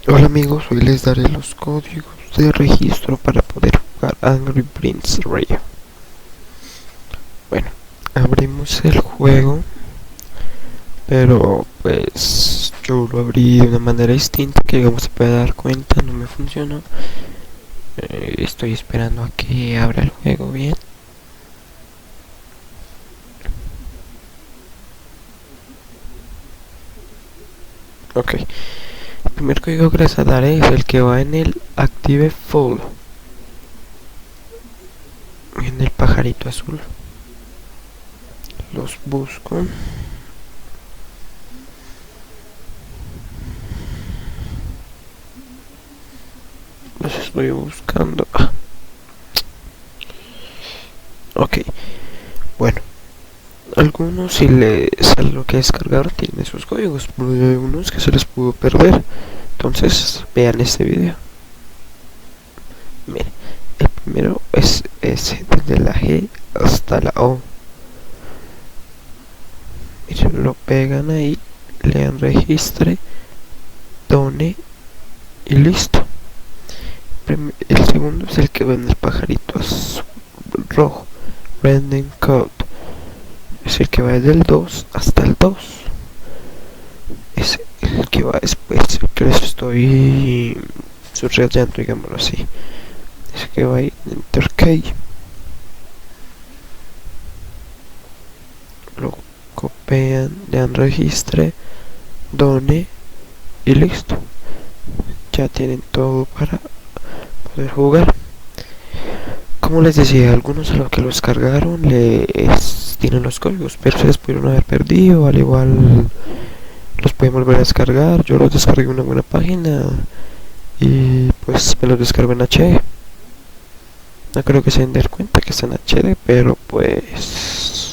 Hola amigos, hoy les daré los códigos de registro para poder jugar Angry Radio. Bueno, abrimos el juego, pero pues yo lo abrí de una manera distinta que como se puede dar cuenta no me funcionó. Estoy esperando a que abra el juego bien. Ok, el primer código que les daré es el que va en el Active Full, en el pajarito azul. Los busco. Los estoy buscando. Ok, bueno. Algunos si les sale lo que descargaron tienen esos códigos, pero hay unos que se les pudo perder. Entonces vean este video. Miren, el primero es ese, desde la G hasta la O. Miren, lo pegan ahí, le dan registre, done y listo. El segundo es el que va en el pajarito azul, rojo, random code. Es el que va desde el 2 hasta el 2. Es el que va después, el que les estoy subrayando, digámoslo así. Es que va ahí, enter key, lo copian, le dan registre, done y listo. Ya tienen todo para poder jugar. Como les decía, algunos a los que los cargaron tienen los códigos, pero se les pudieron haber perdido, al igual los pueden volver a descargar. Yo los descargué en una buena página y pues me los descargo en HD. No creo que se den cuenta que está en HD, pero pues